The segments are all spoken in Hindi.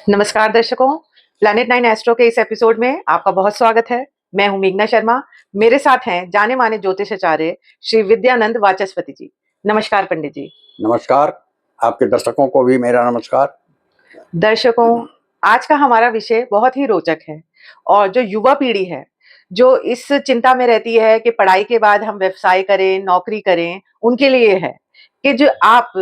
नमस्कार दर्शकों, प्लैनेट 9 एस्ट्रो के इस एपिसोड में आपका बहुत स्वागत है। मैं हूं मेघना शर्मा। मेरे साथ हैं जाने माने ज्योतिषाचार्य श्री विद्यानंद वाचस्पति जी। नमस्कार पंडित जी। नमस्कार। आपके दर्शकों को भी मेरा नमस्कार। दर्शकों, आज का हमारा विषय बहुत ही रोचक है और जो युवा पीढ़ी है, जो इस चिंता में रहती है कि पढ़ाई के बाद हम व्यवसाय करें, नौकरी करें, उनके लिए है कि जो आप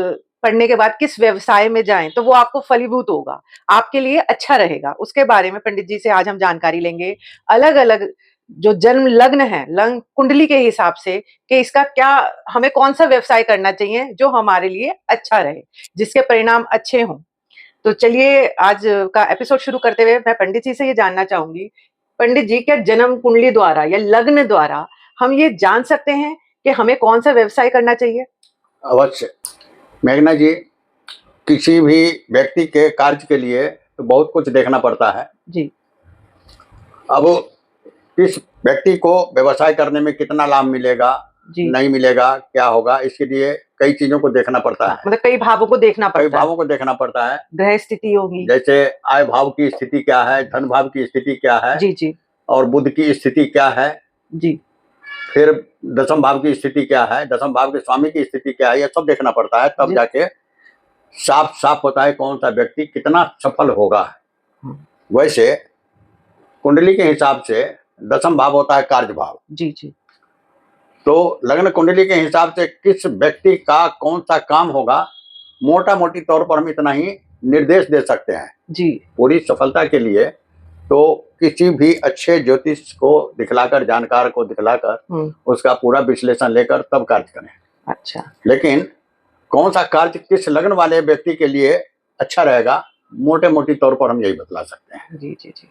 पढ़ने के बाद किस व्यवसाय में जाएं तो वो आपको फलीभूत होगा, आपके लिए अच्छा रहेगा। उसके बारे में पंडित जी से आज हम जानकारी लेंगे। अलग-अलग जो जन्म लग्न है, लग्न कुंडली के हिसाब से कि इसका क्या, हमें कौन-सा व्यवसाय करना चाहिए जो हमारे लिए अच्छा रहे, जिसके परिणाम अच्छे हों। तो चलिए आज का एपिसोड शुरू करते हुए मैं पंडित जी से ये जानना चाहूंगी, पंडित जी क्या जन्म कुंडली द्वारा या लग्न द्वारा हम ये जान सकते हैं कि हमें कौन सा व्यवसाय करना चाहिए? अवश्य मेघना जी, किसी भी व्यक्ति के कार्य के लिए तो बहुत कुछ देखना पड़ता है जी अब इस व्यक्ति को व्यवसाय करने में कितना लाभ मिलेगा, जी नहीं मिलेगा, क्या होगा, इसके लिए कई चीजों को देखना पड़ता है। मतलब कई भावों को देखना कई पड़ता भावों को देखना पड़ता है। ग्रह स्थिति होगी। जैसे आय भाव की स्थिति क्या है, धन भाव की स्थिति क्या है, जी जी और बुध की स्थिति क्या है, जी फिर दसम भाव की स्थिति क्या है, दसम भाव के स्वामी की स्थिति क्या है, ये सब देखना पड़ता है। तब जी। जाके साफ साफ होता है कौन सा व्यक्ति कितना सफल होगा। वैसे कुंडली के हिसाब से दसम भाव होता है कार्य भाव। जी जी तो लग्न कुंडली के हिसाब से किस व्यक्ति का कौन सा काम होगा, मोटा मोटी तौर पर हम इतना ही निर्देश दे सकते हैं। जी पूरी सफलता के लिए तो किसी भी अच्छे ज्योतिष को दिखलाकर, जानकार को दिखलाकर उसका पूरा विश्लेषण लेकर तब कार्य करें। अच्छा, लेकिन कौन सा कार्य किस लग्न वाले व्यक्ति के लिए अच्छा रहेगा, मोटे मोटी तौर पर हम यही बतला सकते हैं। जी जी जी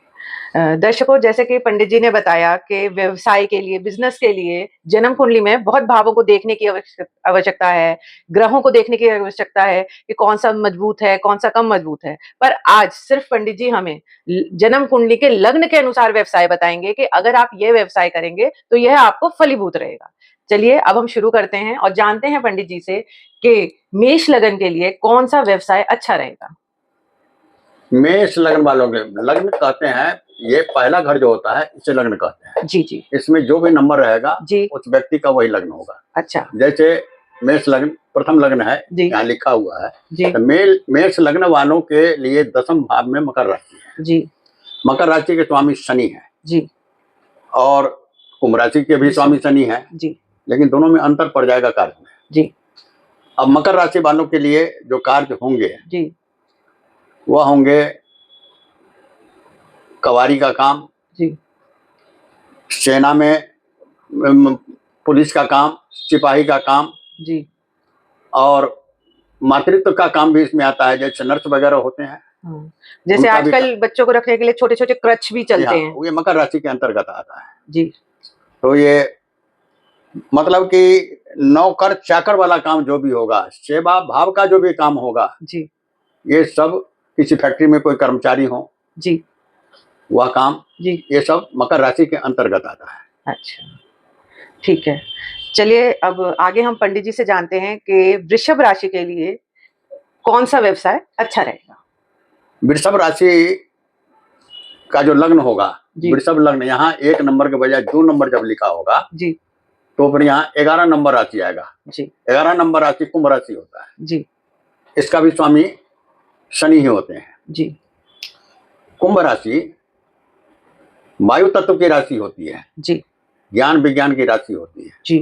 दर्शकों, जैसे कि पंडित जी ने बताया कि व्यवसाय के लिए, बिजनेस के लिए जन्म कुंडली में बहुत भावों को देखने की आवश्यकता है, ग्रहों को देखने की आवश्यकता है कि कौन सा मजबूत है, कौन सा कम मजबूत है। पर आज सिर्फ पंडित जी हमें जन्म कुंडली के लग्न के अनुसार व्यवसाय बताएंगे कि अगर आप ये व्यवसाय करेंगे तो यह आपको फलीभूत रहेगा। चलिए अब हम शुरू करते हैं और जानते हैं पंडित जी से कि मेष लग्न के लिए कौन सा व्यवसाय अच्छा रहेगा। मेष लग्न वालों के, लग्न कहते हैं, ये पहला घर जो होता है इसे लग्न कहते हैं। जी जी इसमें जो भी नंबर रहेगा जी उस व्यक्ति का वही लग्न होगा। अच्छा जैसे मेष लग्न प्रथम लग्न है, यहाँ लिखा हुआ है जी। तो मेष लग्न वालों के लिए दसम भाव में मकर राशि है जी। मकर राशि के स्वामी शनि है जी, और कुंभ राशि के भी स्वामी शनि है जी, लेकिन दोनों में अंतर पड़ जाएगा कार्य में जी। अब मकर राशि वालों के लिए जो कार्य होंगे जी, वह होंगे कवारी का काम जी, सेना में पुलिस का काम, सिपाही का काम जी, और मातृत्व का काम भी इसमें आता है। जैसे नर्स वगैरह होते हैं, जैसे आजकल बच्चों को रखने के लिए छोटे छोटे क्रच भी चलते हैं, ये मकर राशि के अंतर्गत आता है जी। तो ये मतलब कि नौकर चाकर वाला काम जो भी होगा, सेवा भाव का जो भी काम होगा जी, ये सब किसी फैक्ट्री में कोई कर्मचारी हो जी, वह काम जी, ये सब मकर राशि के अंतर्गत आता है। अच्छा, ठीक है। चलिए अब आगे हम पंडित जी से जानते हैं कि वृषभ राशि के लिए कौन सा व्यवसाय अच्छा रहेगा। वृषभ राशि का जो लग्न होगा, वृषभ लग्न, यहाँ 1 नंबर के बजाय 2 नंबर जब लिखा होगा जी, तो फिर यहाँ 11 नंबर राशि आएगा जी। 11 नंबर राशि कुंभ राशि होता है जी, इसका भी स्वामी शनि ही होते हैं जी। कुंभ राशि वायु तत्व की राशि होती है जी, ज्ञान विज्ञान की राशि होती है जी।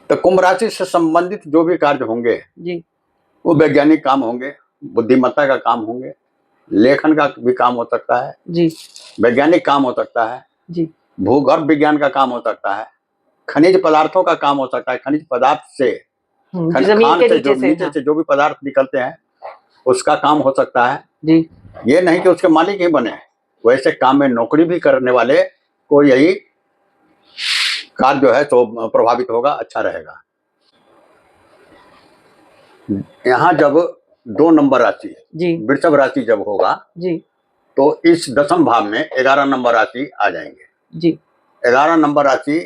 तो कुंभ राशि से संबंधित जो भी कार्य होंगे जी, वो वैज्ञानिक काम होंगे, बुद्धिमत्ता का काम होंगे, लेखन का भी काम हो सकता है जी, वैज्ञानिक काम हो सकता है जी, भूगर्भ विज्ञान का काम हो सकता है, खनिज पदार्थों का काम हो सकता है, खनिज पदार्थ से, खान से जो नीचे से जो भी पदार्थ निकलते हैं उसका काम हो सकता है जी। ये नहीं कि उसके मालिक ही बने, वैसे काम में नौकरी भी करने वाले को यही कार्य जो है तो प्रभावित होगा, अच्छा रहेगा। यहाँ जब 2 नंबर राशि जी, वृषभ राशि जब होगा जी, तो इस दसम भाव में 11 नंबर राशि आ जाएंगे जी। 11 नंबर राशि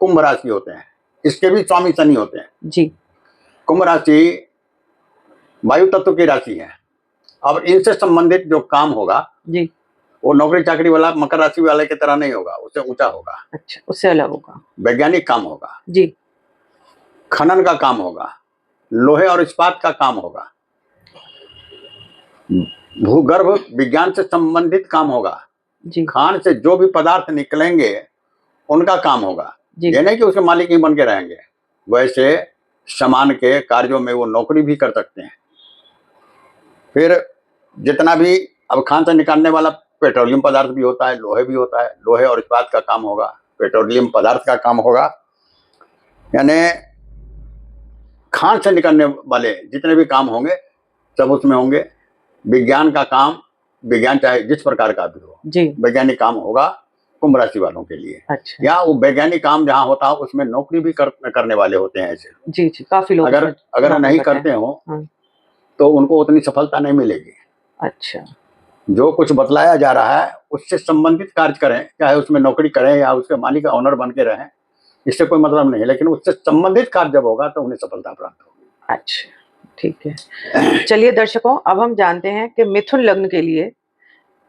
कुंभ राशि होते हैं, इसके भी स्वामी शनि होते हैं जी। कुंभ राशि वायु तत्व की राशि है अब इनसे संबंधित जो काम होगा जी, वो नौकरी चाकरी वाला मकर राशि वाले की तरह नहीं होगा, उससे ऊंचा होगा। अच्छा, उससे अलग होगा। वैज्ञानिक काम होगा जी, खनन का काम होगा, लोहे और इस्पात का काम होगा, भूगर्भ विज्ञान से संबंधित काम होगा जी, खान से जो भी पदार्थ निकलेंगे उनका काम होगा। जी, ये नहीं कि उसके मालिक ही बन के रहेंगे, वैसे सामान के कार्यों में वो नौकरी भी कर सकते हैं। फिर जितना भी अब खान से निकालने वाला पेट्रोलियम पदार्थ भी होता है, लोहे भी होता है, लोहे और इस्पात का काम होगा, पेट्रोलियम पदार्थ का काम होगा, यानी खान से निकलने वाले जितने भी काम होंगे सब उसमें होंगे। विज्ञान का काम, विज्ञान चाहे जिस प्रकार का भी हो, जी, वैज्ञानिक काम होगा कुंभ राशि वालों के लिए। अच्छा, या वो वैज्ञानिक काम जहाँ होता है उसमें नौकरी भी करने वाले होते हैं ऐसे। जी, जी, काफी लोग अगर इसमें अगर नौकरी नहीं करते हैं। करते हो हाँ, तो उनको उतनी सफलता नहीं मिलेगी। अच्छा, जो कुछ बतलाया जा रहा है उससे संबंधित कार्य करें, चाहे उसमें नौकरी करें या उसके मालिक ऑनर बन के रहें, इससे कोई मतलब नहीं है, लेकिन उससे संबंधित कार्य जब होगा तो उन्हें सफलता प्राप्त होगी। अच्छा, ठीक है। चलिए दर्शकों, अब हम जानते हैं कि मिथुन लग्न के लिए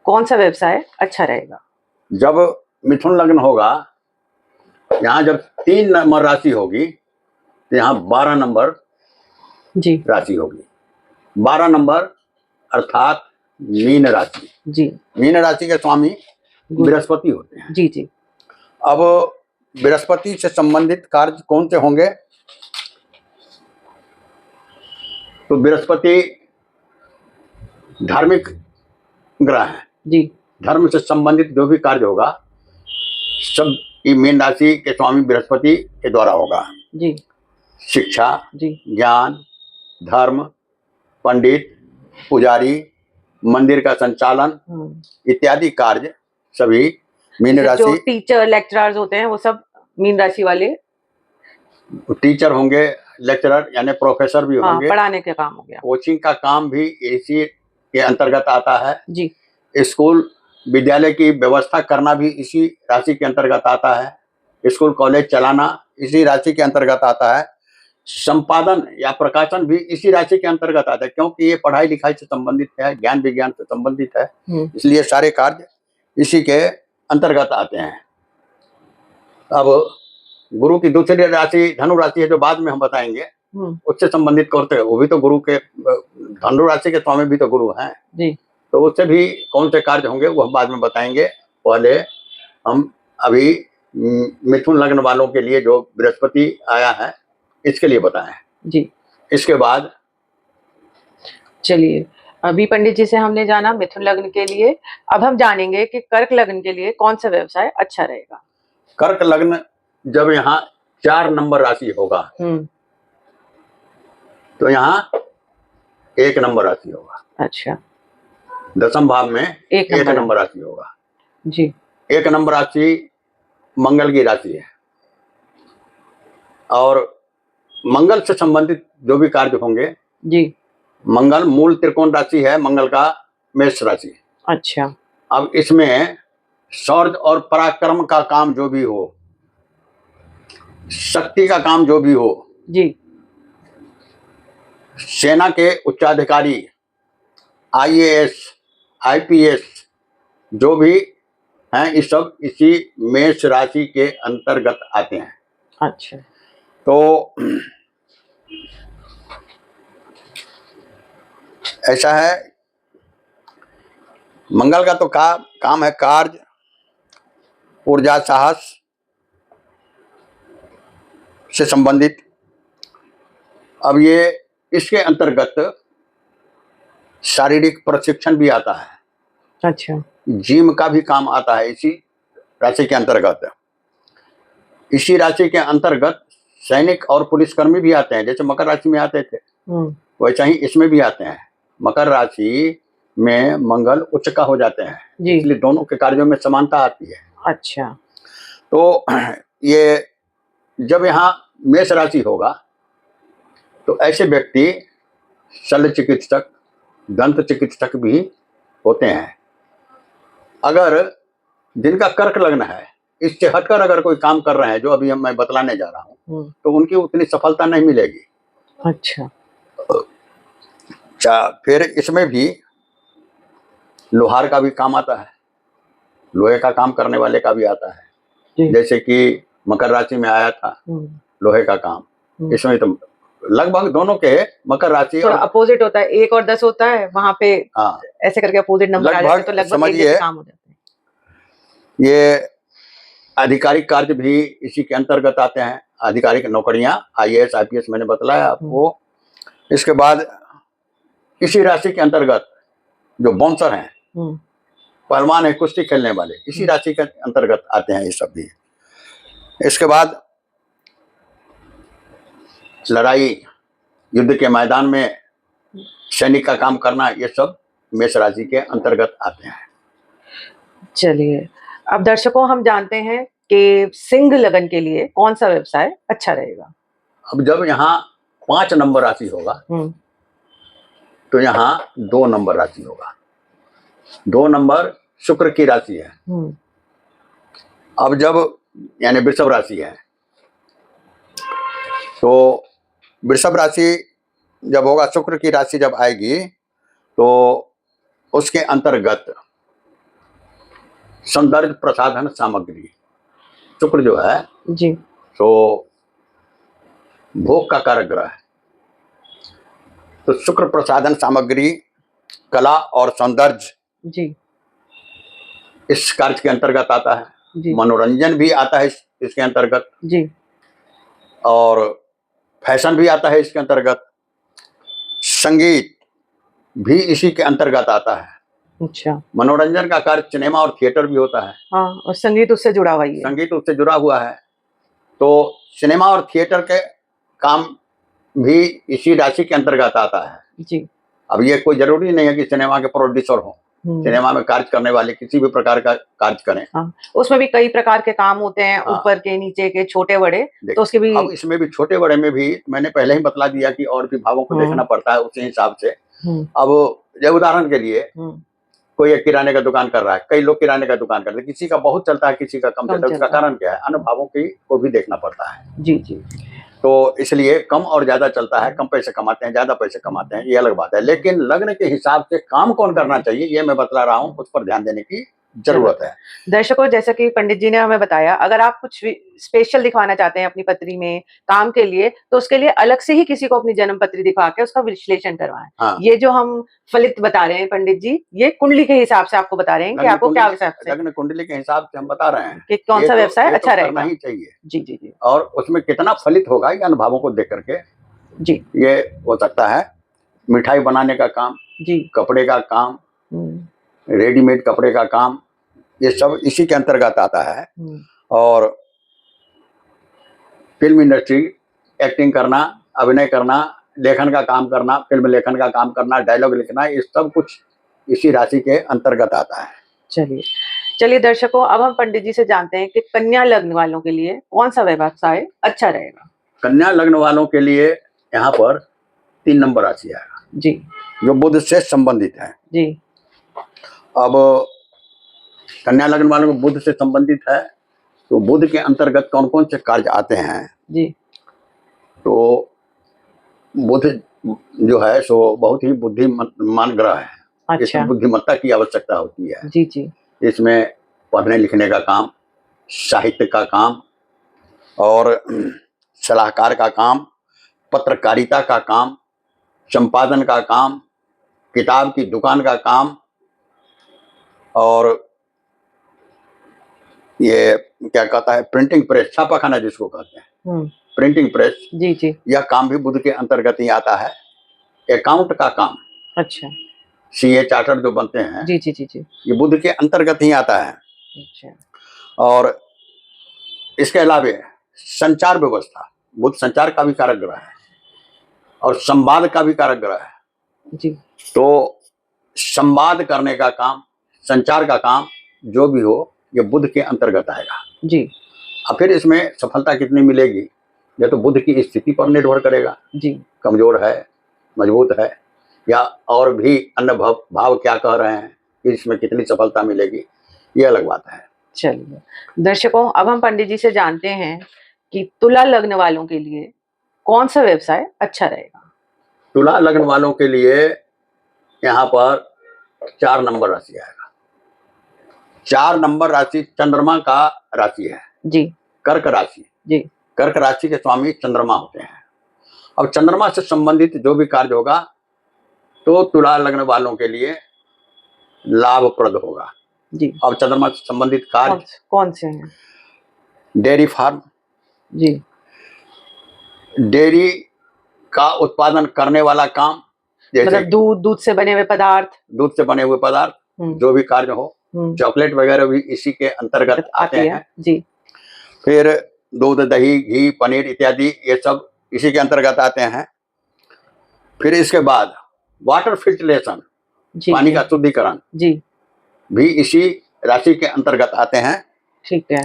कौन सा व्यवसाय अच्छा रहेगा। जब मिथुन लग्न होगा, यहाँ जब 3 नंबर राशि होगी तो यहाँ 12 नंबर जी, राशि होगी। 12 नंबर अर्थात मीन राशि। जी, मीन राशि के स्वामी बृहस्पति होते हैं। जी, जी, अब बृहस्पति से संबंधित कार्य कौन से होंगे, तो बृहस्पति धार्मिक ग्रह है। जी, धर्म से संबंधित जो भी कार्य होगा सब ये मीन राशि के स्वामी बृहस्पति के द्वारा होगा। जी, शिक्षा, जी, ज्ञान, धर्म, पंडित, पुजारी, मंदिर का संचालन इत्यादि कार्य सभी मीन जो राशि। टीचर लेक्चरर्स होते हैं वो सब मीन राशि वाले, टीचर होंगे, लेक्चरर यानी प्रोफेसर भी हाँ, होंगे। पढ़ाने के काम हो गया। कोचिंग का काम भी इसी के अंतर्गत आता है। जी, स्कूल विद्यालय की व्यवस्था करना भी इसी राशि के अंतर्गत आता है। स्कूल कॉलेज चलाना इसी राशि के अंतर्गत आता है। संपादन या प्रकाशन भी इसी राशि के अंतर्गत आता है, क्योंकि ये पढ़ाई लिखाई से संबंधित है, ज्ञान विज्ञान से संबंधित है, इसलिए सारे कार्य इसी के अंतर्गत आते हैं। अब गुरु की दूसरी राशि धनु राशि है, जो बाद में हम बताएंगे, उससे संबंधित करते हैं। वो भी तो गुरु के, धनु राशि के स्वामी भी तो गुरु हैं जी। तो उससे भी कौन से कार्य होंगे वो हम बाद में बताएंगे। पहले हम अभी मिथुन लग्न वालों के लिए जो बृहस्पति आया है इसके लिए बताएं जी। इसके बाद चलिए, अभी पंडित जी से हमने जाना मिथुन लग्न के लिए, अब हम जानेंगे कि कर्क लग्न के लिए कौन सा व्यवसाय अच्छा रहेगा। कर्क लग्न जब यहाँ 4 नंबर राशि होगा तो यहाँ 1 नंबर राशि होगा। अच्छा, 10वें भाव में 1 नंबर राशि होगा जी। 1 नंबर राशि मंगल की राशि है, और मंगल से संबंधित जो भी कार्य होंगे जी, मंगल मूल त्रिकोण राशि है, मंगल का मेष राशि। अच्छा, अब इसमें शौर्य और पराक्रम का काम जो भी हो, शक्ति का काम जो भी हो जी, सेना के उच्चाधिकारी, IAS, IPS जो भी हैं, ये सब इसी मेष राशि के अंतर्गत आते हैं। अच्छा, तो ऐसा है, मंगल का तो काम है कार्य, ऊर्जा, साहस से संबंधित। अब ये इसके अंतर्गत शारीरिक प्रशिक्षण भी आता है। अच्छा, जिम का भी काम आता है इसी राशि के अंतर्गत। इसी राशि के अंतर्गत सैनिक और पुलिसकर्मी भी आते हैं, जैसे मकर राशि में आते थे वैसा ही इसमें भी आते हैं। मकर राशि में मंगल उच्च का हो जाते हैं, इसलिए दोनों के कार्यों में समानता आती है। अच्छा, तो ये जब यहाँ मेष राशि होगा तो ऐसे व्यक्ति शल्य चिकित्सक, दंत चिकित्सक भी होते हैं। अगर जिनका कर्क लग्न है, इससे हटकर अगर कोई काम कर रहे हैं जो अभी मैं बतलाने जा रहा हूँ, तो उनकी उतनी सफलता नहीं मिलेगी। अच्छा, फिर इसमें भी लोहार का भी काम आता है, लोहे का काम करने वाले का भी आता है। जैसे कि मकर राशि में आया था लोहे का काम, इसमें तो लगभग दोनों के मकर राशि थोड़ा अपोजिट होता है, 1 और 10 होता है वहां पे। हाँ, ऐसे करके अपोजिट नंबर आ जाते हैं, तो लगभग एक जैसे काम हो जाते हैं। ये आधिकारिक कार्य भी इसी के अंतर्गत आते हैं, आधिकारिक नौकरियां, IAS IPS मैंने बतलाया आपको। इसके बाद इसी राशि के अंतर्गत जो बाउंसर हैं, पहलवान है, कुश्ती खेलने वाले, इसी राशि के अंतर्गत आते हैं ये सब भी। इसके बाद लड़ाई युद्ध के मैदान में सैनिक का काम करना, ये सब मेष राशि के अंतर्गत आते हैं। चलिए, अब दर्शकों हम जानते हैं कि सिंह लगन के लिए कौन सा व्यवसाय अच्छा रहेगा। अब जब यहाँ 5 नंबर राशि होगा तो यहाँ 2 नंबर राशि होगा। 2 नंबर शुक्र की राशि है। अब जब यानी वृषभ राशि है, तो वृषभ राशि जब होगा, शुक्र की राशि जब आएगी तो उसके अंतर्गत सौंदर्य प्रसाधन सामग्री, शुक्र जो है जी, तो भोग का कारक ग्रह है, तो शुक्र प्रसाधन सामग्री, कला और सौंदर्य जी, इस कार्य के अंतर्गत आता है। मनोरंजन भी आता है इसके अंतर्गत जी, और फैशन भी आता है इसके अंतर्गत, संगीत भी इसी के अंतर्गत आता है। अच्छा, मनोरंजन का कार्य सिनेमा और थिएटर भी होता है। हाँ, और संगीत उससे जुड़ा हुआ है। संगीत उससे जुड़ा हुआ है, तो सिनेमा और थिएटर के काम भी इसी राशि के अंतर्गत आता है जी। अब ये कोई जरूरी नहीं है कि सिनेमा के प्रोड्यूसर हो, सिनेमा में कार्य करने वाले किसी भी प्रकार का कार्य करें। हाँ, उसमें भी कई प्रकार के काम होते हैं। हाँ, ऊपर के, नीचे के, छोटे बड़े, तो उसके भी। अब इसमें भी छोटे बड़े में भी मैंने पहले ही बतला दिया कि और भी भावों को देखना पड़ता है उसी हिसाब से। अब जब उदाहरण के लिए कोई एक किराने का दुकान कर रहा है, कई लोग किराने का दुकान करते हैं, किसी का बहुत चलता है, किसी का कम चलता है, उसका कारण क्या है? अनुभावों की को भी देखना पड़ता है। जी जी। तो इसलिए कम और ज्यादा चलता है, कम पैसे कमाते हैं, ज्यादा पैसे कमाते हैं, ये अलग बात है। लेकिन लग्न के हिसाब से काम कौन करना चाहिए ये मैं बतला रहा हूँ, उस पर ध्यान देने की जरूरत है। दर्शकों, जैसा कि पंडित जी ने हमें बताया, अगर आप कुछ स्पेशल दिखवाना चाहते हैं अपनी पत्री में काम के लिए, तो उसके लिए अलग से ही किसी को अपनी जन्म पत्री दिखवा के उसका विश्लेषण करवाएं। हाँ। ये जो हम फलित बता रहे हैं पंडित जी, ये कुंडली के हिसाब से आपको बता रहे हैं कि आपको क्या हिसाब से, लग्न कुंडली के हिसाब से हम बता रहे हैं कि कौन सा व्यवसाय अच्छा रहेगा। ही चाहिए। जी जी जी। और उसमें कितना फलित होगा ये अनुभवों को देख करके जी, ये हो सकता है। मिठाई बनाने का काम जी, कपड़े का काम, रेडीमेड कपड़े का काम, ये सब इसी के अंतर्गत आता है। और फिल्म इंडस्ट्री, एक्टिंग करना, अभिनय करना, लेखन का काम करना, फिल्म लेखन का काम करना, डायलॉग लिखना, ये सब कुछ इसी राशि के अंतर्गत आता है। चलिए चलिए दर्शकों, अब हम पंडित जी से जानते हैं कि कन्या लग्न वालों के लिए कौन सा व्यवसाय अच्छा रहेगा। कन्या लग्न वालों के लिए यहाँ पर 3 नंबर राशि आएगा जी, जो बुध से संबंधित है। जी। अब कन्या लग्न वालों को बुध से संबंधित है, तो बुध के अंतर्गत कौन कौन से कार्य आते हैं जी। तो बुध जो है सो बहुत ही बुद्धिमान ग्रह है। अच्छा। इसमें बुद्धिमत्ता की आवश्यकता होती है। जी जी। इसमें पढ़ने लिखने का काम, साहित्य का काम और सलाहकार का काम, पत्रकारिता का काम, संपादन का काम, किताब की दुकान का काम, और ये क्या कहता है प्रिंटिंग प्रेस, छापाखाना जिसको कहते हैं, प्रिंटिंग प्रेस, जी जी, यह काम भी बुध के अंतर्गत ही आता है। अकाउंट का काम, अच्छा, CA चार्टर जो बनते हैं, जी जी जी जी, ये बुध के अंतर्गत ही आता है। अच्छा। और इसके अलावा संचार व्यवस्था, बुध संचार का भी कारक ग्रह है और संवाद का भी कारक ग्रह है। जी। तो संवाद करने का काम, संचार का काम जो भी हो, ये बुध के अंतर्गत आएगा। जी। अब फिर इसमें सफलता कितनी मिलेगी ये तो बुध की स्थिति पर निर्भर करेगा। जी। कमजोर है, मजबूत है, या और भी अन्य भाव क्या कह रहे हैं कि इसमें कितनी सफलता मिलेगी, ये अलग बात है। चलिए दर्शकों, अब हम पंडित जी से जानते हैं कि तुला लग्न वालों के लिए कौन सा व्यवसाय अच्छा रहेगा। तुला लग्न वालों के लिए यहाँ पर 4 नंबर राशि आएगा। 4 नंबर राशि चंद्रमा का राशि है जी, कर्क राशि जी, कर्क राशि के स्वामी चंद्रमा होते हैं। अब चंद्रमा से संबंधित जो भी कार्य होगा तो तुला लग्न वालों के लिए लाभप्रद होगा जी। अब चंद्रमा से संबंधित कार्य कौन से हैं? डेयरी फार्म, जी, डेयरी का उत्पादन करने वाला काम, जैसे मतलब दूध से बने हुए पदार्थ, दूध से बने हुए पदार्थ, जो भी कार्य हो, चॉकलेट वगैरह भी इसी के अंतर्गत आते हैं जी। फिर दूध, दही, घी, पनीर इत्यादि ये सब इसी के अंतर्गत आते हैं। फिर इसके बाद वाटर फिल्ट्रेशन, पानी का शुद्धिकरण जी भी इसी राशि के अंतर्गत आते हैं। ठीक है।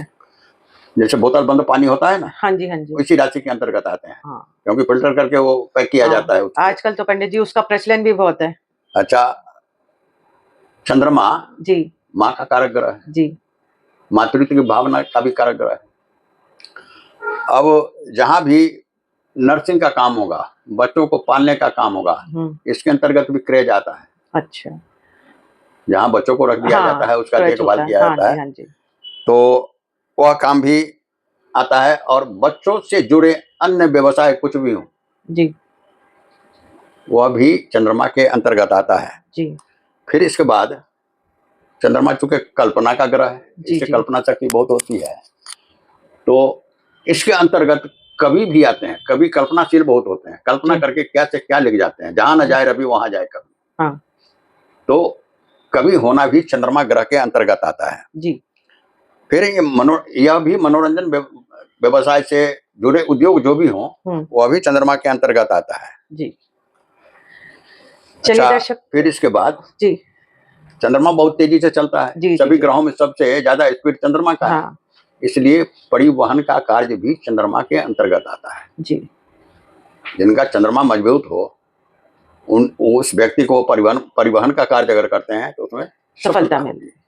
जैसे बोतल बंद पानी होता है ना, हाँ जी, हाँ जी, इसी राशि के अंतर्गत आते हैं। हाँ। क्योंकि फिल्टर करके वो पैक किया जाता है। आजकल तो पंडित जी उसका प्रचलन भी बहुत है। अच्छा, चंद्रमा जी माँ का कारक ग्रह है, जी, मातृत्व की भावना का भी कारक ग्रह है। अब जहां भी नर्सिंग का काम होगा, बच्चों को पालने का काम होगा, इसके अंतर्गत भी क्रेज आता है। अच्छा, जहां बच्चों को रख दिया जाता है, उसका देखभाल किया जाता है, तो वह काम भी आता है। और बच्चों से जुड़े अन्य व्यवसाय कुछ भी हो जी, वह भी चंद्रमा के अंतर्गत आता है जी। फिर इसके बाद चंद्रमा चूंकि कल्पना का ग्रह है, इससे कल्पना शक्ति बहुत होती है, तो इसके अंतर्गत कवि भी आते हैं। कवि कल्पनाशील बहुत होते हैं, कल्पना करके क्या से क्या लिख जाते हैं, जहां न जाए रवि वहां जाए कवि। हाँ। तो कवि होना भी चंद्रमा ग्रह के अंतर्गत आता है जी। फिर यह भी मनोरंजन व्यवसाय से जुड़े उद्योग जो भी हों, वह भी चंद्रमा के अंतर्गत आता है जी। चलिए दर्शक, फिर इसके बाद जी, चंद्रमा बहुत तेजी से चलता है, सभी ग्रहों में सबसे ज्यादा स्पीड चंद्रमा का है, इसलिए परिवहन का कार्य भी चंद्रमा के अंतर्गत आता है जी। जिनका चंद्रमा मजबूत हो, उस व्यक्ति को परिवहन का कार्य अगर करते हैं तो उसमें सफलता मिलती है।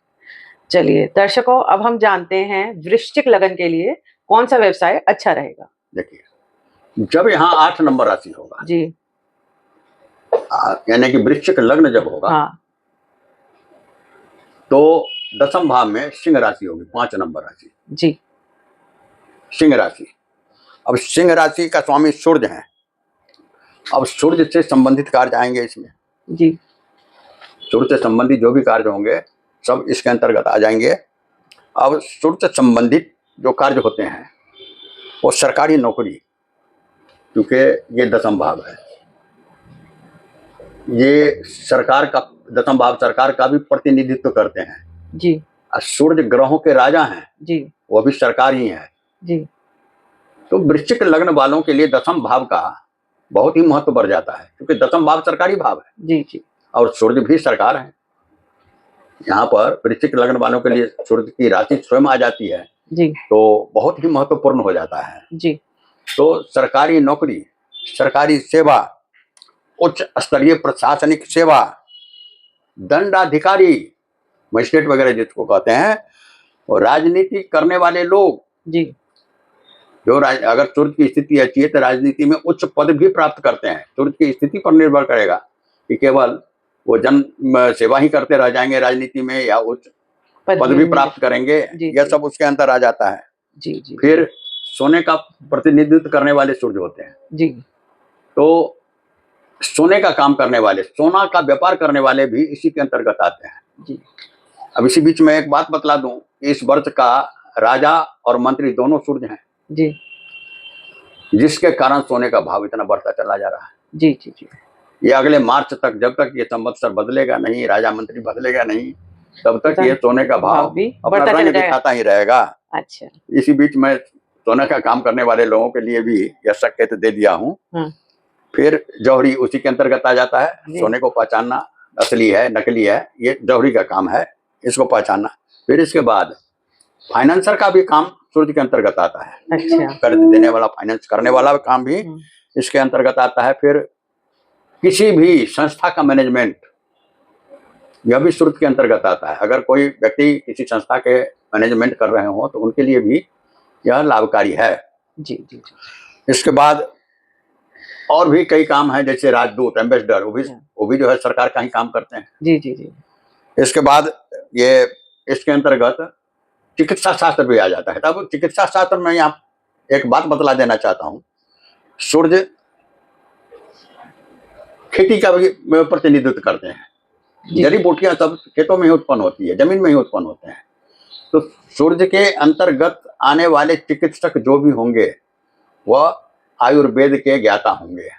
चलिए दर्शकों, अब हम जानते हैं वृश्चिक लगन के लिए कौन सा व्यवसाय अच्छा रहेगा। देखिए, जब यहाँ 8 नंबर राशि होगा जी, यानी कि वृश्चिक लग्न जब होगा, हाँ, तो 10वें भाव में सिंह राशि होगी, 5 नंबर राशि जी, सिंह राशि। अब सिंह राशि का स्वामी सूर्य है। अब सूर्य से संबंधित कार्य आएंगे इसमें जी, सूर्य से संबंधित जो भी कार्य होंगे सब इसके अंतर्गत आ जाएंगे। अब सूर्य से संबंधित जो कार्य होते हैं वो सरकारी नौकरी, क्योंकि ये 10वां भाव है, ये सरकार का 10वां भाव सरकार का भी प्रतिनिधित्व करते हैं जी। सूर्य ग्रहों के राजा हैं जी, वो भी सरकार ही है जी। तो वृश्चिक लग्न वालों के लिए 10वां भाव का बहुत ही महत्व बढ़ जाता है, क्योंकि 10वां भाव सरकारी भाव है जी जी, और सूर्य भी सरकार है। यहाँ पर वृश्चिक लग्न वालों के लिए सूर्य की राशि स्वयं आ जाती है जी, तो बहुत ही महत्वपूर्ण हो जाता है जी। तो सरकारी नौकरी, सरकारी सेवा, उच्च स्तरीय प्रशासनिक सेवा, दंडाधिकारी, मजिस्ट्रेट वगैरह जिसको कहते हैं, और राजनीति करने वाले लोग जी, जो अगर सूर्य की स्थिति अच्छी है तो राजनीति में उच्च पद भी प्राप्त करते हैं। सूर्य की स्थिति पर निर्भर करेगा कि केवल वो जन सेवा ही करते रह जाएंगे राजनीति में, या उच्च पद भी प्राप्त करेंगे, यह सब उसके अंदर आ जाता है जी जी। फिर सोने का प्रतिनिधित्व करने वाले सूर्य होते हैं जी, तो सोने का काम करने वाले, सोना का व्यापार करने वाले भी इसी के अंतर्गत आते हैं जी। अब इसी बीच में एक बात बतला दूं, इस वर्ष का राजा और मंत्री दोनों सूर्य हैं जी, जिसके कारण सोने का भाव इतना बढ़ता चला जा रहा है जी जी जी। ये अगले मार्च तक, जब तक ये संवत्सर बदलेगा नहीं, राजा मंत्री बदलेगा नहीं, तब तक ये सोने का भाव भी अपना रंग दिखाता ही रहेगा। अच्छा, इसी बीच में सोने का काम करने वाले लोगों के लिए भी यह संकेत दे दिया हूँ। फिर जौहरी उसी के अंतर्गत आ जाता है, सोने को पहचानना, असली है नकली है, ये जौहरी का काम है, इसको पहचानना। फिर इसके बाद फाइनेंसर का भी काम सूर्य के अंतर्गत आता है। अच्छा, कर्ज देने वाला, फाइनेंस करने वाला काम भी इसके अंतर्गत आता है। फिर किसी भी संस्था का मैनेजमेंट, यह भी सूर्य के अंतर्गत आता है। अगर कोई व्यक्ति किसी संस्था के मैनेजमेंट कर रहे हो तो उनके लिए भी यह लाभकारी है जी जी जी। इसके बाद और भी कई काम हैं, जैसे राजदूत, एम्बेसडर, वो भी जो है सरकार का ही काम करते हैं जी जी जी। इसके बाद ये इसके अंतर्गत चिकित्सा शास्त्र भी आ जाता है। तब चिकित्सा शास्त्र में यहाँ एक बात बतला देना चाहता हूँ, सूर्य खेती का भी प्रतिनिधित्व करते हैं। जड़ी बूटियां सब खेतों में ही उत्पन्न होती है, जमीन में ही उत्पन्न होते हैं। तो सूर्य के अंतर्गत आने वाले चिकित्सक जो भी होंगे वह आयुर्वेद के ज्ञाता होंगे।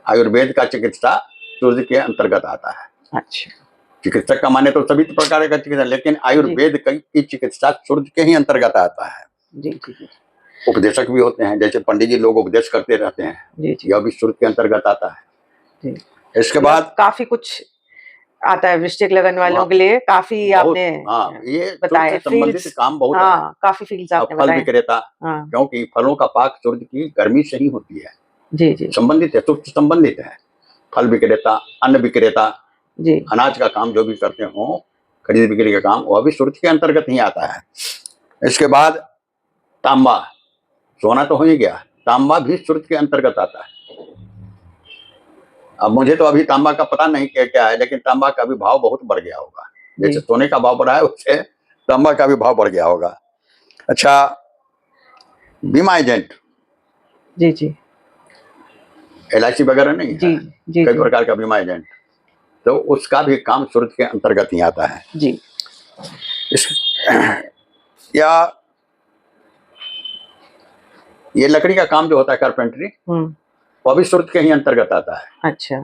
आयुर्वेद का चिकित्सा सूर्य के अंतर्गत आता है। अच्छा। चिकित्सक का माने तो सभी प्रकार का चिकित्सा, लेकिन आयुर्वेद की चिकित्सा सूर्य के ही अंतर्गत आता है। जी जी जी। उपदेशक भी होते हैं, जैसे पंडित जी लोग उपदेश करते रहते हैं, यह भी सूर्य के अंतर्गत आता है। जी। इसके बाद काफी कुछ आता है वृश्चिक लगन वालों के लिए, काफी आपने ये बताया, संबंधित काम बहुत है। काफी फील्ड्स आपने बताया। फल विक्रेता, क्योंकि फलों का पाक सूर्य की गर्मी से ही होती है। जी जी। संबंधित है, सूर्य संबंधित है। फल विक्रेता, अन्न विक्रेता, जी, अनाज का काम जो भी करते हो, खरीद बिक्री का काम, वह भी सूर्य के अंतर्गत ही आता है। इसके बाद तांबा, सोना तो हो ही गया, तांबा भी सूर्य के अंतर्गत आता है। अब मुझे तो अभी तांबा का पता नहीं क्या है, लेकिन तांबा का भी भाव बहुत बढ़ गया होगा। जैसे सोने का भाव बढ़ा है, उससे तांबा का भी भाव बढ़ गया होगा। अच्छा, बीमा एजेंट, जी जी, LIC वगैरह नहीं जी, है, जी, कई प्रकार का बीमा एजेंट, तो उसका भी काम सूर्य के अंतर्गत ही आता है। जी। या ये लकड़ी का काम जो होता है कारपेंटरी, वो भी सूर्य के ही अंतर्गत आता है। अच्छा।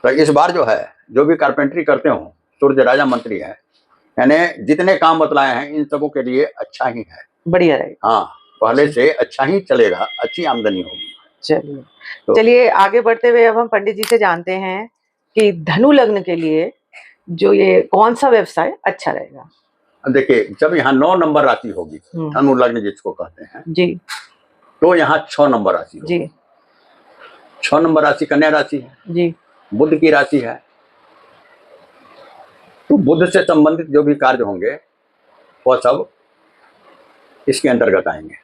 तो इस बार जो है, जो भी कारपेंटरी करते हो, सूर्य राजा मंत्री है, यानी जितने काम बतलाए हैं इन सबों के लिए अच्छा ही है, बढ़िया रहेगा। हाँ, पहले से अच्छा ही चलेगा, अच्छी आमदनी होगी। चलिए तो चलिए आगे बढ़ते हुए अब हम पंडित जी से जानते हैं कि धनु लग्न के लिए जो ये कौन सा व्यवसाय अच्छा रहेगा। देखिए, जब यहाँ 9 नंबर राशि होगी, धनु लग्न जिसको कहते हैं जी, तो यहाँ 6 नंबर राशि होगी जी। 6 नंबर राशि कन्या राशि है जी, बुध की राशि है। तो बुध से संबंधित जो भी कार्य होंगे वह सब इसके अंतर्गत आएंगे।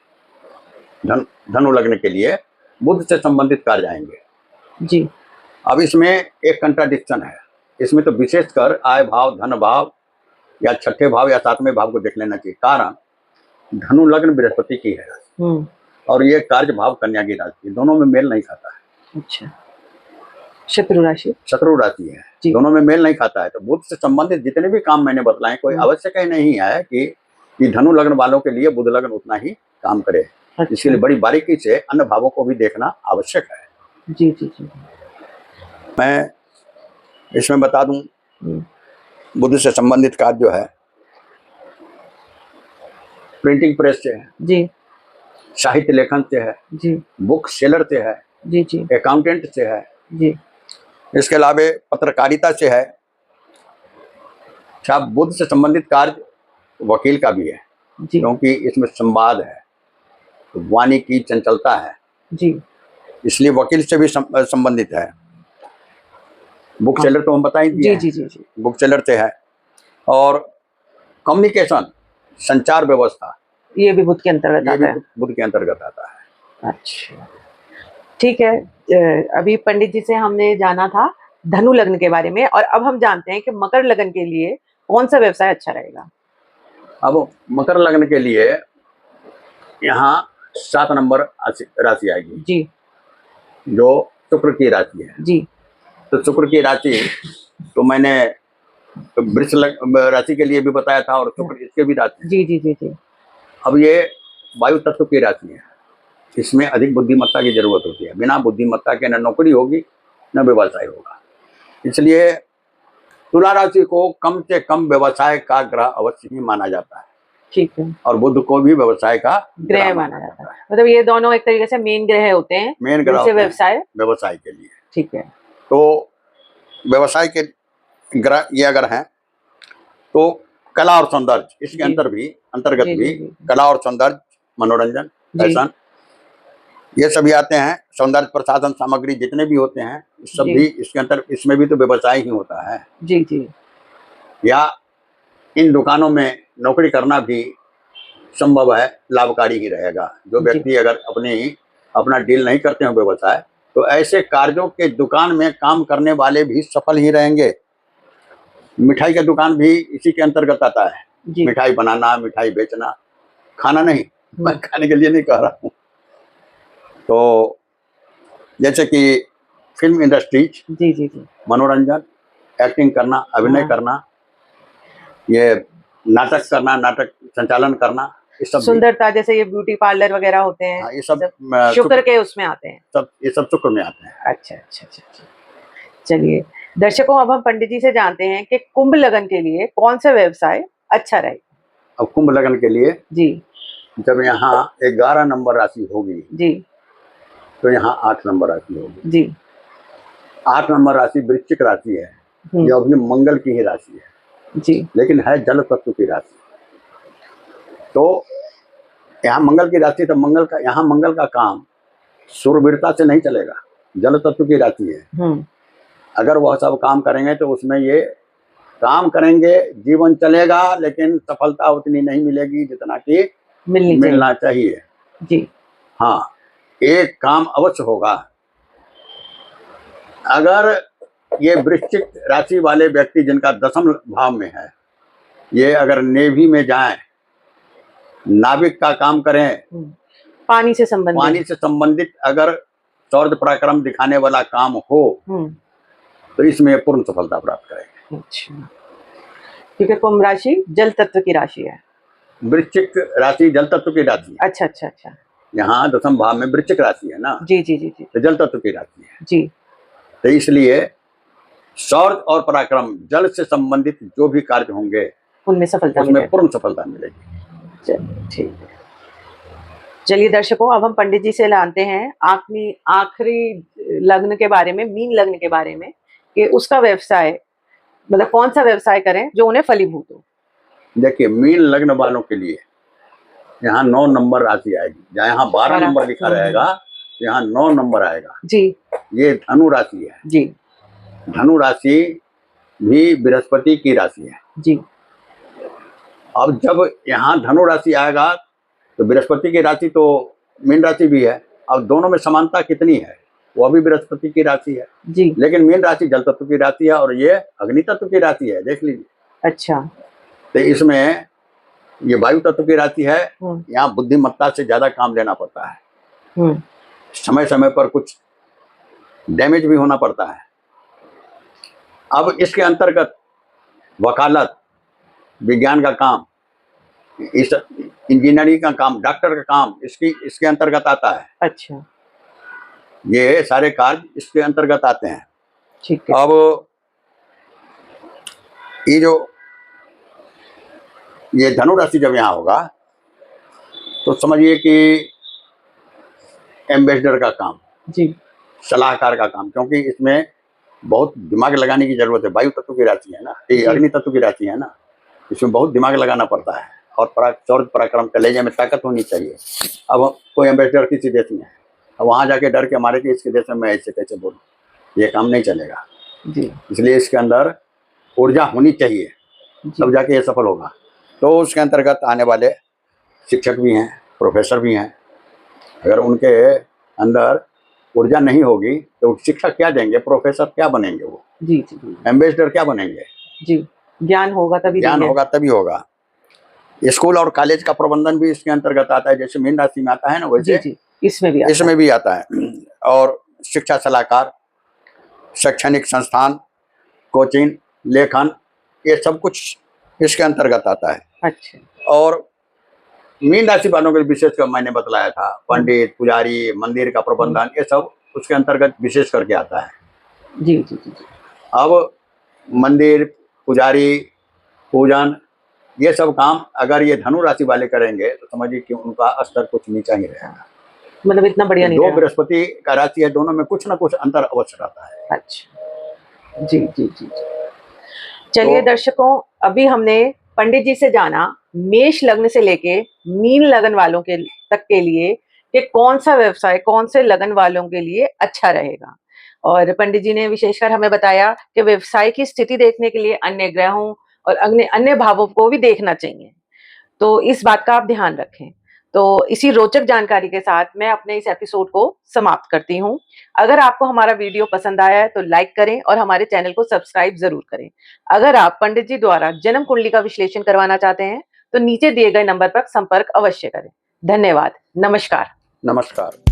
धनु लग्न के लिए बुध से संबंधित कार्य आएंगे जी। अब इसमें एक कंट्राडिक्शन है, इसमें तो विशेषकर आय भाव, धन भाव या छठे भाव या 7वें भाव को देख लेना चाहिए। कारण धनु लग्न बृहस्पति की है और ये कार्य भाव कन्या की राशि, दोनों में मेल नहीं खाता है। अच्छा, शत्रु राशि है, दोनों में मेल नहीं खाता है। तो बुध से संबंधित जितने भी काम मैंने बतलाए, कोई आवश्यक ही नहीं है कि धनु लग्न वालों के लिए बुध लग्न उतना ही काम करे। अच्छा। इसके लिए बड़ी बारीकी से अन्य भावों को भी देखना आवश्यक है। जी जी जी। मैं इसमें बता दूं, बुध से संबंधित कार्य जो है प्रिंटिंग प्रेस से है जी, साहित्य लेखन से है जी, बुक सेलर से है जी जी, अकाउंटेंट से है जी, इसके अलावा पत्रकारिता से है। अच्छा, बुध से संबंधित कार्य वकील का भी है जी, क्योंकि इसमें संवाद है, वाणी की चंचलता है जी, इसलिए वकील से भी संबंधित है। बुक सेलर तो हम बता ही दिए जी, जी जी जी, बुक सेलर से है। और कम्युनिकेशन, संचार व्यवस्था, ये भी बुध के अंतर्गत आता है, बुध के अंतर्गत आता है। अच्छा, ठीक है। अभी पंडित जी से हमने जाना था धनु लग्न के बारे में, और अब हम जानते हैं कि मकर लग्न के लिए कौन सा व्यवसाय अच्छा रहेगा। अब मकर लग्न के लिए यहाँ 7 नंबर राशि आएगी जी, जो शुक्र की राशि है जी। तो शुक्र की राशि तो मैंने वृष राशि के लिए भी बताया था, और शुक्र इसके भी राशि जी जी जी जी। अब ये वायु तत्व की राशि है, इसमें अधिक बुद्धिमत्ता की जरूरत होती है। बिना बुद्धिमत्ता के न नौकरी होगी न व्यवसाय होगा। इसलिए तुला राशि को कम से कम व्यवसाय का ग्रह अवश्य ही माना जाता है। ठीक है। और बुध को भी व्यवसाय का ग्रह माना जाता है। मतलब ये दोनों एक तरीके से मेन ग्रह होते हैं, मेन ग्रह व्यवसाय के लिए। ठीक है। तो व्यवसाय के ग्रह ये अगर हैं तो कला और सौंदर्य, इसके अंतर्गत भी कला और सौंदर्य, मनोरंजन, फैशन, ये सभी आते हैं। सौंदर्य प्रसाधन सामग्री जितने भी होते हैं सब भी इसके अंतर, इसमें भी तो व्यवसाय ही होता है जी जी। या इन दुकानों में नौकरी करना भी संभव है, लाभकारी ही रहेगा। जो व्यक्ति अगर अपना डील नहीं करते हैं व्यवसाय, तो ऐसे कार्यों के दुकान में काम करने वाले भी सफल ही रहेंगे। मिठाई का दुकान भी इसी के अंतर्गत आता है। मिठाई बनाना, मिठाई बेचना, खाना नहीं, मैं खाने के लिए नहीं कह रहा हूँ। तो जैसे कि फिल्म इंडस्ट्रीज, जी जी जी, मनोरंजन, एक्टिंग करना, अभिनय करना, ये नाटक करना, नाटक संचालन करना, ये सब सुंदरता, जैसे ये ब्यूटी पार्लर वगैरह होते हैं, हाँ, ये सब शुक्र के उसमें आते हैं। ये सब शुक्र में आते हैं। अच्छा अच्छा अच्छा अच्छा। चलिए दर्शकों, अब हम पंडित जी से जानते हैं कि कुंभ लगन के लिए कौन सा व्यवसाय अच्छा रहेगा। अब कुंभ लगन के लिए जी, जब यहाँ 11 नंबर राशि होगी जी, तो यहाँ 8 नंबर राशि होगी। जी, 8 नंबर राशि वृश्चिक राशि है, यह भी मंगल की ही राशि है जी, लेकिन है जल तत्व की राशि। तो यहाँ मंगल की राशि, तो मंगल का काम शूरवीरता से नहीं चलेगा, जल तत्व की राशि है। अगर वह सब काम करेंगे तो उसमें ये काम करेंगे, जीवन चलेगा, लेकिन सफलता उतनी नहीं मिलेगी जितना कि मिलना चाहिए। जी, हाँ, एक काम अवश्य होगा। अगर ये वृश्चिक राशि वाले व्यक्ति जिनका 10म भाव में है, ये अगर नेवी में जाएं, नाविक का काम करें, पानी से संबंधित अगर शौर्य पराक्रम दिखाने वाला काम हो तो इसमें पूर्ण सफलता प्राप्त करेंगे। अच्छा, क्योंकि कुंभ राशि जल तत्व की राशि है, वृश्चिक राशि जल तत्व की राशि है। अच्छा अच्छा अच्छा, यहाँ 10म भाव में वृश्चिक राशि है ना। जी जी जी जी, तो जल तत्व की राशि है जी। तो इसलिए शौर्य और पराक्रम, जल से संबंधित जो भी कार्य होंगे उसमें पूर्ण सफलता मिलेगी। चलिए ठीक है। चलिए दर्शकों, अब हम पंडित जी से जानते हैं आखिरी लग्न के बारे में, मीन लग्न के बारे में, कि उसका व्यवसाय, मतलब कौन सा व्यवसाय करें जो उन्हें फलीभूत हो। देखिए, मीन लग्न वालों के लिए यहाँ 9 नंबर राशि आएगी, जहाँ यहाँ 12 नंबर लिखा रहेगा, यहाँ 9 नंबर आएगा जी। ये धनु राशि है जी। धनु राशि भी बृहस्पति की राशि है जी। अब जब यहाँ धनु राशि आएगा तो बृहस्पति की राशि तो मीन राशि भी है, अब दोनों में समानता कितनी है, वो भी बृहस्पति की राशि है जी, लेकिन मीन राशि जल तत्व की राशि है और ये अग्नि तत्व की राशि है, देख लीजिए। अच्छा, तो इसमें ये वायु तत्व की राशि है, यहाँ बुद्धिमत्ता से ज्यादा काम लेना पड़ता है, समय समय पर कुछ डैमेज भी होना पड़ता है। अब इसके अंतर्गत वकालत, विज्ञान का काम, इस इंजीनियरिंग का काम, डॉक्टर का काम इसके अंतर्गत आता है। अच्छा, ये सारे कार्य इसके अंतर्गत आते हैं। ठीक है। अब ये धनु राशि जब यहाँ होगा तो समझिए कि एम्बेसडर का काम जी, सलाहकार का काम, क्योंकि इसमें बहुत दिमाग लगाने की जरूरत है। वायु तत्व की राशि है ना, ये अग्नि तत्व की राशि है ना, इसमें बहुत दिमाग लगाना पड़ता है और शौर्य पराक्रम, कलेजे में ताकत होनी चाहिए। अब कोई एम्बेसडर किसी देश में है, अब वहाँ जाके डर के मारे कि इसके देश में मैं ऐसे कैसे बोलूँ, ये काम नहीं चलेगा जी। इसलिए इसके अंदर ऊर्जा होनी चाहिए, तब जाके ये सफल होगा। तो उसके अंतर्गत आने वाले शिक्षक भी हैं, प्रोफेसर भी हैं। अगर उनके अंदर ऊर्जा नहीं होगी तो शिक्षक क्या देंगे, प्रोफेसर क्या बनेंगे वो जी, जी। एम्बेसडर क्या बनेंगे जी। ज्ञान होगा तभी होगा। स्कूल और कॉलेज का प्रबंधन भी इसके अंतर्गत आता है, जैसे मीन राशि में आता है ना, वैसे जी, जी। इसमें भी आता है। और शिक्षा सलाहकार, शैक्षणिक संस्थान, कोचिंग, लेखन, ये सब कुछ इसके अंतर्गत आता है। अच्छा। और मीन राशि वालों के विशेषकर मैंने बतलाया था, पंडित, पुजारी, मंदिर का प्रबंधन, ये सब उसके अंतर्गत विशेष करके आता है जी, जी, जी। अब मंदिर, पुजारी, पूजन, ये सब काम अगर ये धनु राशि वाले करेंगे तो समझिए कि उनका स्तर कुछ नीचा ही रहेगा, मतलब इतना बढ़िया नहीं। दो बृहस्पति का राशि है, दोनों में कुछ ना कुछ अंतर अवश्य रहता है। अच्छा जी, जी, जी। चलिए दर्शकों, अभी हमने पंडित जी से जाना मेष लग्न से लेके मीन लगन वालों के तक के लिए कि कौन सा व्यवसाय कौन से लगन वालों के लिए अच्छा रहेगा। और पंडित जी ने विशेषकर हमें बताया कि व्यवसाय की स्थिति देखने के लिए अन्य ग्रहों और अन्य भावों को भी देखना चाहिए, तो इस बात का आप ध्यान रखें। तो इसी रोचक जानकारी के साथ मैं अपने इस एपिसोड को समाप्त करती हूँ। अगर आपको हमारा वीडियो पसंद आया है तो लाइक करें और हमारे चैनल को सब्सक्राइब जरूर करें। अगर आप पंडित जी द्वारा जन्म कुंडली का विश्लेषण करवाना चाहते हैं तो नीचे दिए गए नंबर पर संपर्क अवश्य करें। धन्यवाद। नमस्कार। नमस्कार।